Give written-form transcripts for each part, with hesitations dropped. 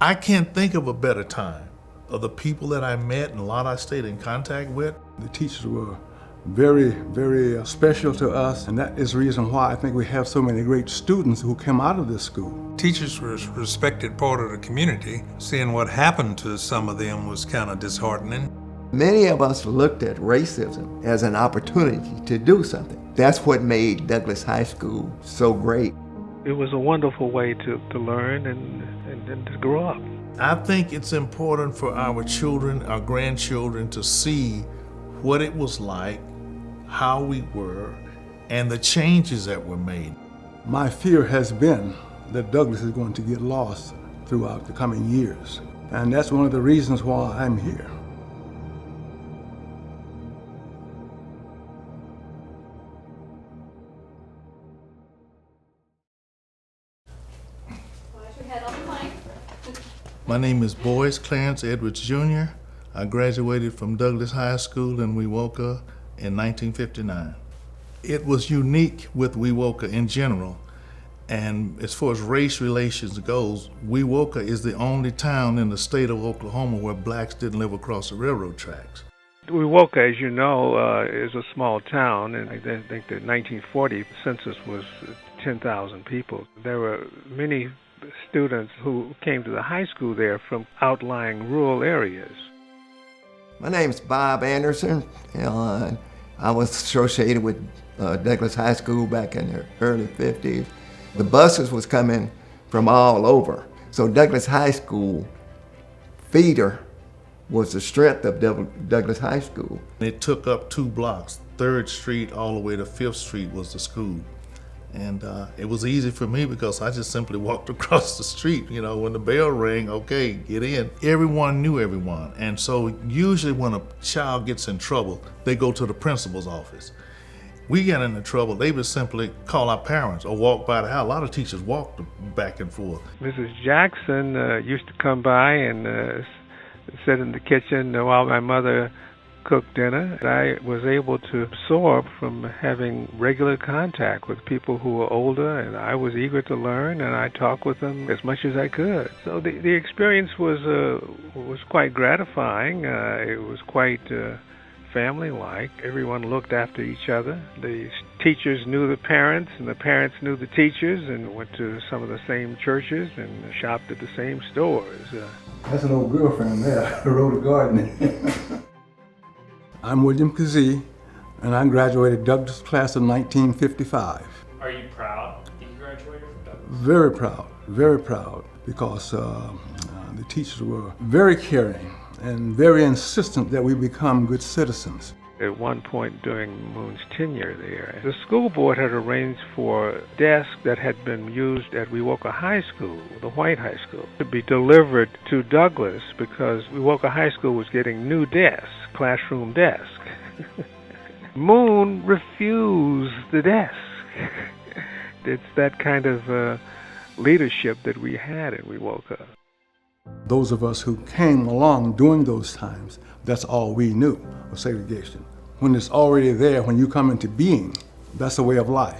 I can't think of a better time. Of the people that I met and a lot I stayed in contact with. The teachers were very, very special to us, and that is the reason why I think we have so many great students who come out of this school. Teachers were a respected part of the community. Seeing what happened to some of them was kind of disheartening. Many of us looked at racism as an opportunity to do something. That's what made Douglas High School so great. It was a wonderful way to learn and to grow up. I think it's important for our children, our grandchildren, to see what it was like, how we were, and the changes that were made. My fear has been that Douglas is going to get lost throughout the coming years, and that's one of the reasons why I'm here. My name is Boyce Clarence Edwards Jr. I graduated from Douglas High School in Wewoka in 1959. It was unique with Wewoka in general, and as far as race relations goes, Wewoka is the only town in the state of Oklahoma where blacks didn't live across the railroad tracks. Wewoka, as you know, is a small town, and I think the 1940 census was 10,000 people. There were many students who came to the high school there from outlying rural areas. My name's Bob Anderson, and I was associated with Douglas High School back in the early 50s. The buses was coming from all over, so Douglas High School feeder was the strength of Douglas High School. It took up 2 blocks. 3rd Street all the way to 5th Street was the school. And it was easy for me because I just simply walked across the street. You know, when the bell rang, okay, get in. Everyone knew everyone. And so usually when a child gets in trouble, they go to the principal's office. We got into trouble, they would simply call our parents or walk by the house. A lot of teachers walked back and forth. Mrs. Jackson used to come by and sit in the kitchen while my mother cooked dinner. I was able to absorb from having regular contact with people who were older, and I was eager to learn, and I talked with them as much as I could. So the experience was quite gratifying. It was quite family-like. Everyone looked after each other. The teachers knew the parents, and the parents knew the teachers, and went to some of the same churches and shopped at the same stores. That's an old girlfriend there, Rhoda Gardner. I'm William Kazee, and I graduated Douglas class of 1955. Are you proud that you graduated from Douglas? Very proud, because the teachers were very caring and very insistent that we become good citizens. At one point during Moon's tenure there, the school board had arranged for desks that had been used at Wewoka High School, the white high school, to be delivered to Douglas because Wewoka High School was getting new desks, classroom desks. Moon refused the desk. It's that kind of leadership that we had in Wewoka. Those of us who came along during those times, that's all we knew was segregation. When it's already there, when you come into being, that's a way of life.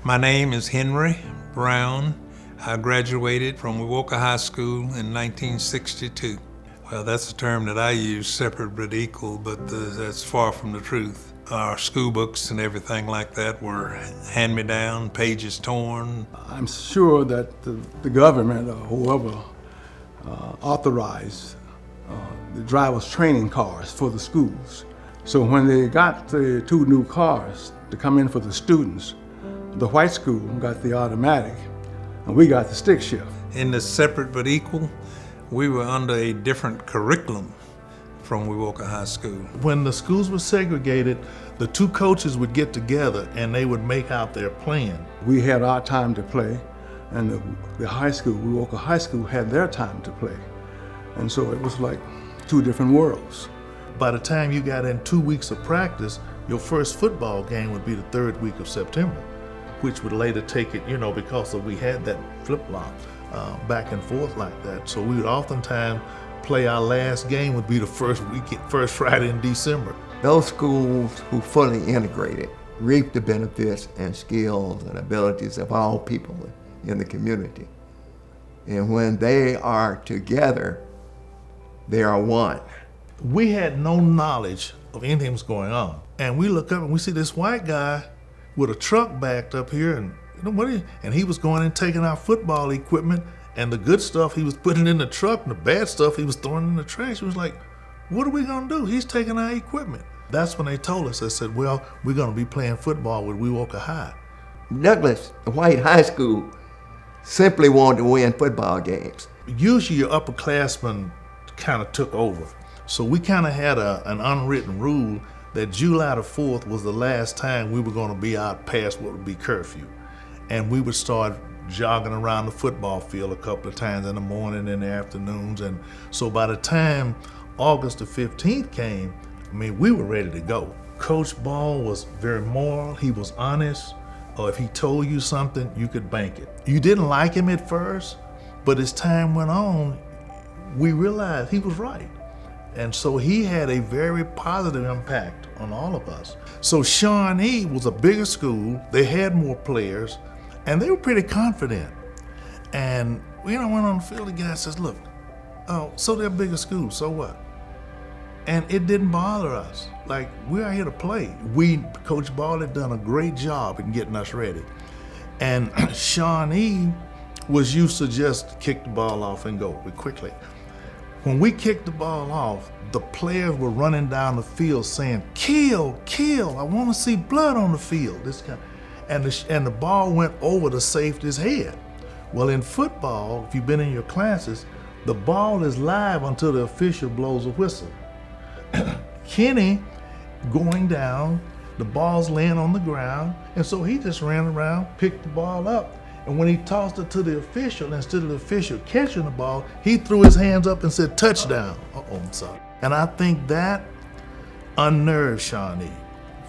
My name is Henry Brown. I graduated from Wewoka High School in 1962. Well, that's a term that I use, separate but equal, but that's far from the truth. Our school books and everything like that were hand-me-down, pages torn. I'm sure that the government or whoever authorized the driver's training cars for the schools. So when they got the 2 new cars to come in for the students, the white school got the automatic and we got the stick shift. In the separate but equal, we were under a different curriculum from Wewoka High School. When the schools were segregated, the 2 coaches would get together and they would make out their plan. We had our time to play, and the high school, Wewoka High School, had their time to play. And so it was like 2 different worlds. By the time you got in 2 weeks of practice, your first football game would be the 3rd week of September, which would later take it, you know, because we had that flip-flop back and forth like that. So we would oftentimes play our last game would be the first Friday in December. Those schools who fully integrated reap the benefits and skills and abilities of all people in the community. And when they are together, they are one. We had no knowledge of anything was going on. And we look up and we see this white guy with a truck backed up here, and and he was going and taking our football equipment, and the good stuff he was putting in the truck, and the bad stuff he was throwing in the trash. He was like, what are we gonna do? He's taking our equipment. That's when they told us, they said, well, we're gonna be playing football with Wewoka High. Douglas, the white high school, simply wanted to win football games. Usually your upperclassmen kind of took over. So we kind of had an unwritten rule that July the 4th was the last time we were going to be out past what would be curfew. And we would start jogging around the football field a couple of times in the morning and the afternoons. And so by the time August the 15th came, we were ready to go. Coach Ball was very moral. He was honest. Or if he told you something, you could bank it. You didn't like him at first, but as time went on, we realized he was right. And so he had a very positive impact on all of us. So Shawnee was a bigger school, they had more players, and they were pretty confident. And we went on the field, the guy says, look, oh, so they're a bigger school, so what? And it didn't bother us. Like, we are here to play. Coach Ball had done a great job in getting us ready. And Shawnee was used to just kick the ball off and go quickly. When we kicked the ball off, the players were running down the field saying, kill, kill, I want to see blood on the field. And the ball went over the safety's head. Well, in football, if you've been in your classes, the ball is live until the official blows a whistle. Kenny going down, the ball's laying on the ground, and so he just ran around, picked the ball up, and when he tossed it to the official, instead of the official catching the ball, he threw his hands up and said, touchdown. I'm sorry. And I think that unnerved Shawnee.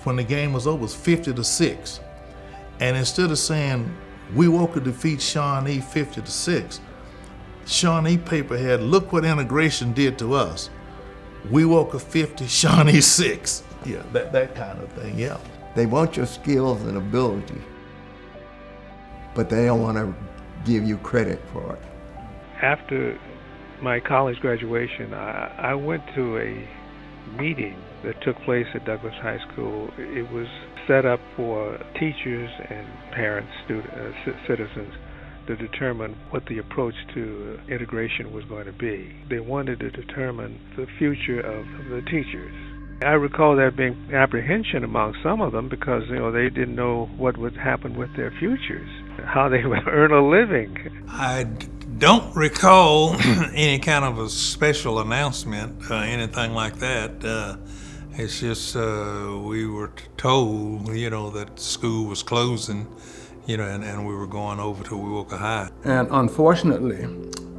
When the game was over, it was 50-6. And instead of saying, Wewoka defeats Shawnee 50-6, Shawnee paper had, look what integration did to us. Wewoka 50, Shawnee 6. Yeah, that kind of thing, yeah. They want your skills and ability, but they don't want to give you credit for it. After my college graduation, I went to a meeting that took place at Douglas High School. It was set up for teachers and parents, citizens, to determine what the approach to integration was going to be. They wanted to determine the future of the teachers. I recall there being apprehension among some of them because they didn't know what would happen with their futures, how they would earn a living. I don't recall any kind of a special announcement, anything like that. It's just we were told, that school was closing, and we were going over to Wewoka High. And unfortunately,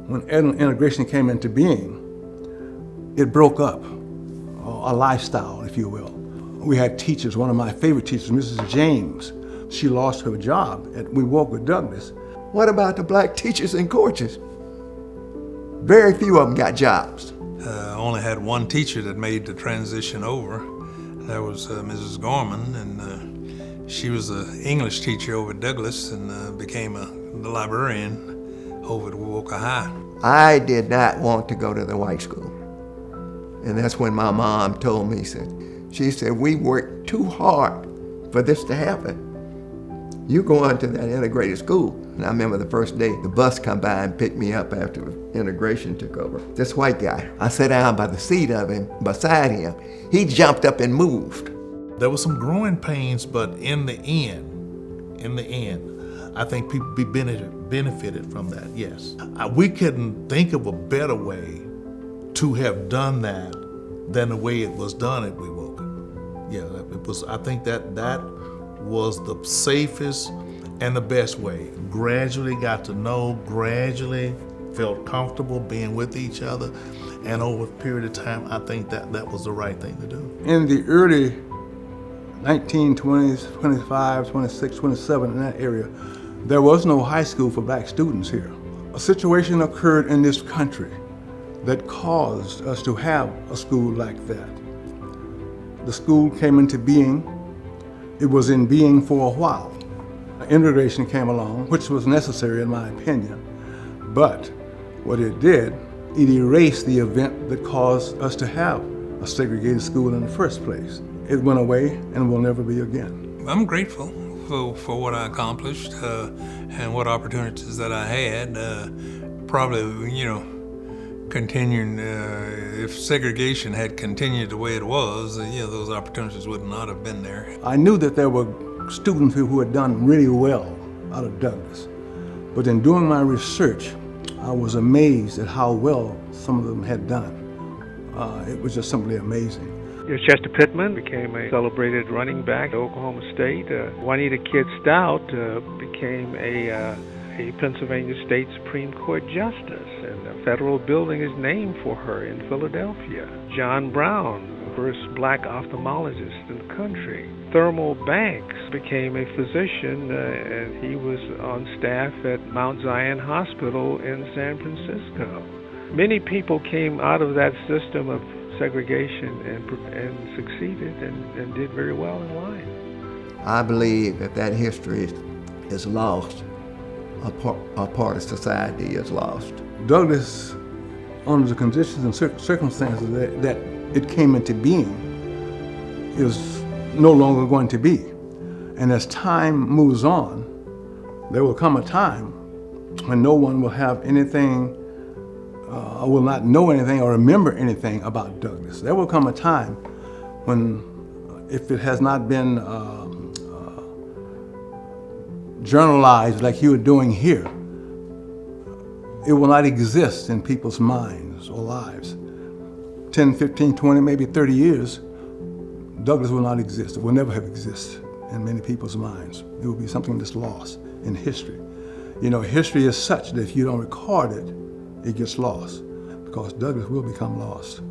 when integration came into being, it broke up a lifestyle, if you will. We had teachers, one of my favorite teachers, Mrs. James. She lost her job at Wewoka Douglas. What about the black teachers and coaches? Very few of them got jobs. Only had one teacher that made the transition over. That was Mrs. Gorman, and she was an English teacher over at Douglas and became the librarian over at Wewoka High. I did not want to go to the white school. And that's when my mom told me, she said, we worked too hard for this to happen. You going to that integrated school. And I remember the first day, the bus come by and picked me up after integration took over. This white guy, I sat down by the seat of him, beside him. He jumped up and moved. There were some growing pains, but in the end, I think people benefited from that, yes. We couldn't think of a better way to have done that than the way it was done at Wewoka. Yeah, it was. I think that was the safest and the best way. Gradually got to know, gradually felt comfortable being with each other, and over a period of time, I think that was the right thing to do. In the early 1920s, 25, 26, 27, in that area, there was no high school for black students here. A situation occurred in this country that caused us to have a school like that. The school came into being. It was in being for a while. Integration came along, which was necessary in my opinion, but What it did, it erased the event that caused us to have a segregated school in the first place. It went away and will never be again. I'm grateful for what I accomplished and what opportunities that I had. Probably, continuing, if segregation had continued the way it was, those opportunities would not have been there. I knew that there were students who had done really well out of Douglas, but in doing my research, I was amazed at how well some of them had done. It was just simply amazing. Chester Pittman became a celebrated running back at Oklahoma State. Juanita Kidd Stout became a Pennsylvania State Supreme Court Justice, and a federal building is named for her in Philadelphia. John Brown, the first black ophthalmologist in the country. Thermal Banks became a physician, and he was on staff at Mount Zion Hospital in San Francisco. Many people came out of that system of segregation and succeeded and did very well in life. I believe that history is lost. A part of society is lost. Douglas, under the conditions and circumstances that it came into being, is no longer going to be. And as time moves on, there will come a time when no one will have anything, will not know anything or remember anything about Douglas. There will come a time when, if it has not been journalized like you are doing here, it will not exist in people's minds or lives. 10, 15, 20, maybe 30 years, Douglas will not exist. It will never have existed in many people's minds. It will be something that's lost in history. History is such that if you don't record it, it gets lost, because Douglas will become lost.